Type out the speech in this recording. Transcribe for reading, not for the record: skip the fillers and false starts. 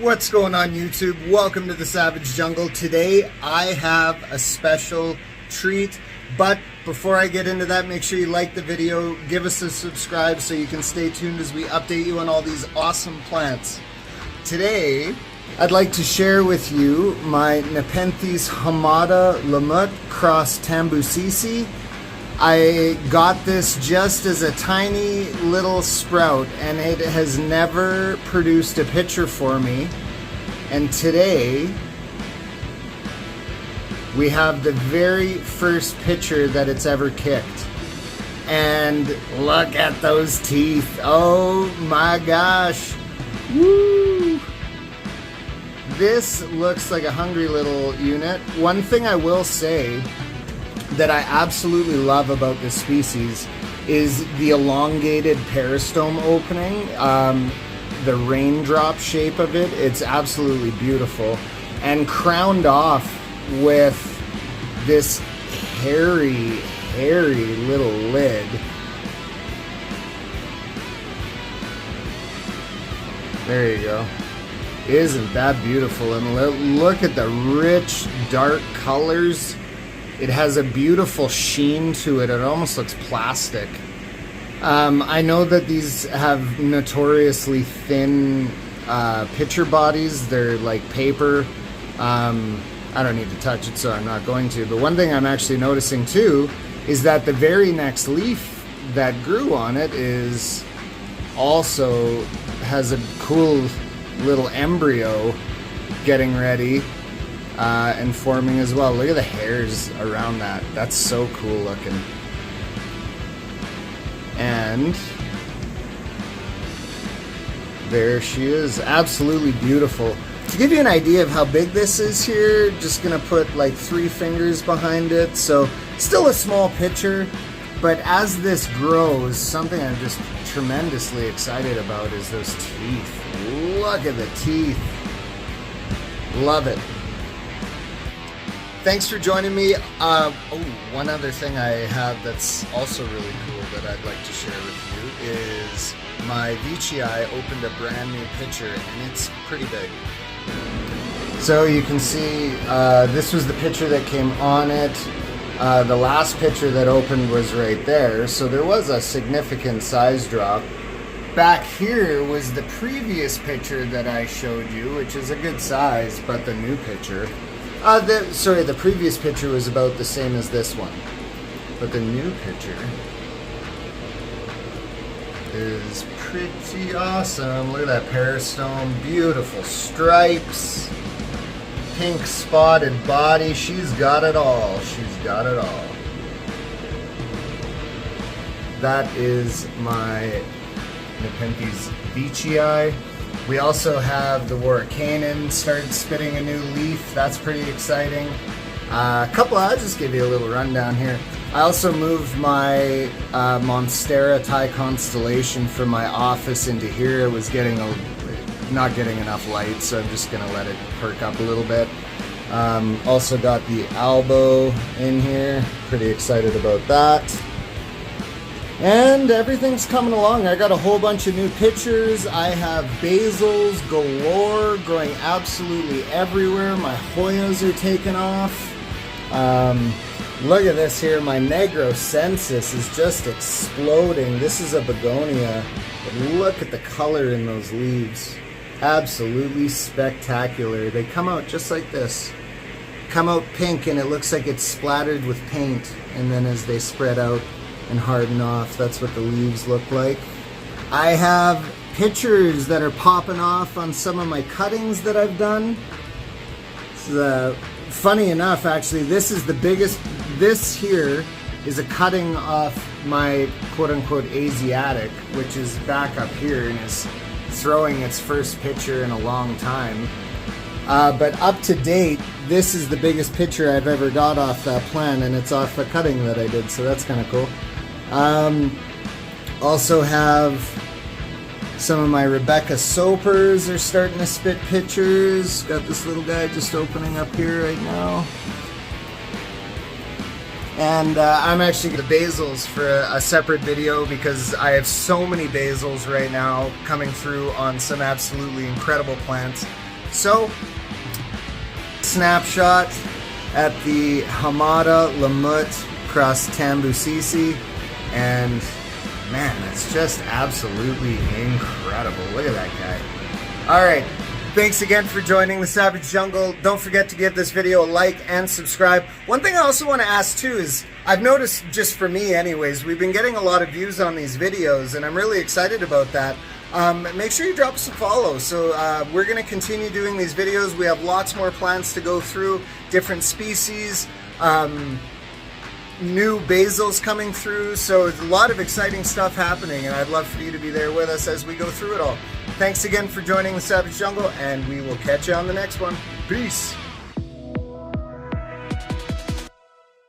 What's going on YouTube? Welcome to the Savage Jungle. Today I have a special treat, but before I get into that, make sure you like the video, give us a subscribe so you can stay tuned as we update you on all these awesome plants. Today I'd like to share with you my Nepenthes Hamata Lumut cross Tambusisi. I got this just as a tiny little sprout and it has never produced a picture for me. And today we have the very first picture that it's ever kicked. And look at those teeth. Oh my gosh. Woo! This looks like a hungry little unit. One thing I will say that I absolutely love about this species is the elongated peristome opening, the raindrop shape of it. It's absolutely beautiful, and crowned off with this hairy little lid. There you go. Isn't that beautiful? And look at the rich dark colors. It has a beautiful sheen to it. It almost looks plastic. I know that these have notoriously thin picture bodies. They're like paper. I don't need to touch it, so I'm not going to. But one thing I'm actually noticing too is that the very next leaf that grew on it is also has a cool little embryo getting ready. And forming as well. Look at the hairs around that. That's so cool looking. And there she is. Absolutely beautiful. To give you an idea of how big this is here, just gonna put like 3 fingers behind it. So still a small picture, but as this grows, something I'm just tremendously excited about is those teeth. Look at the teeth. Love it. Thanks for joining me. One other thing I have that's also really cool that I'd like to share with you is my Veitchii opened a brand new picture, and it's pretty big. So you can see this was the picture that came on it. The last picture that opened was right there, so there was a significant size drop. Back here was the previous picture that I showed you, which is a good size, but the new picture. The previous picture was about the same as this one, but the new picture is pretty awesome. Look at that peristome, beautiful stripes, pink spotted body. She's got it all. She's got it all. That is my Nepenthes Veitchii. We also have the Warwick started spitting a new leaf. That's pretty exciting. I'll just give you a little rundown here. I also moved my Monstera Thai constellation from my office into here. It was not getting enough light, so I'm just gonna let it perk up a little bit. Also got the Albo in here. Pretty excited about that. And everything's coming along. I got a whole bunch of new pictures. I have basils galore growing absolutely everywhere. My Hoyas are taking off. Look at this here. My Negro Sensus is just exploding. This is a begonia. But look at the color in those leaves. Absolutely spectacular. They come out just like this. Come out pink and it looks like it's splattered with paint. And then as they spread out and harden off, that's what the leaves look like. I have pictures that are popping off on some of my cuttings that I've done. Funny enough, actually, this is the biggest. This here is a cutting off my quote-unquote Asiatic, which is back up here and is throwing its first picture in a long time. But up to date, this is the biggest picture I've ever got off that plant, and it's off a cutting that I did, so that's kind of cool. Also have some of my Rebecca Soapers are starting to spit pictures. Got this little guy just opening up here right now. And I'm actually the basils for a separate video because I have so many basils right now coming through on some absolutely incredible plants. So, snapshot at the Hamata Lumut across Tambusisi, and man, it's just absolutely incredible. Look at that guy. Alright, thanks again for joining the Savage Jungle. Don't forget to give this video a like and subscribe. One thing I also want to ask too is, I've noticed, just for me anyways, we've been getting a lot of views on these videos, and I'm really excited about that. Make sure you drop us a follow. So we're going to continue doing these videos. We have lots more plans to go through, different species, new basils coming through, so a lot of exciting stuff happening, and I'd love for you to be there with us as we go through it all. Thanks again for joining the Savage Jungle, and we will catch you on the next one. Peace!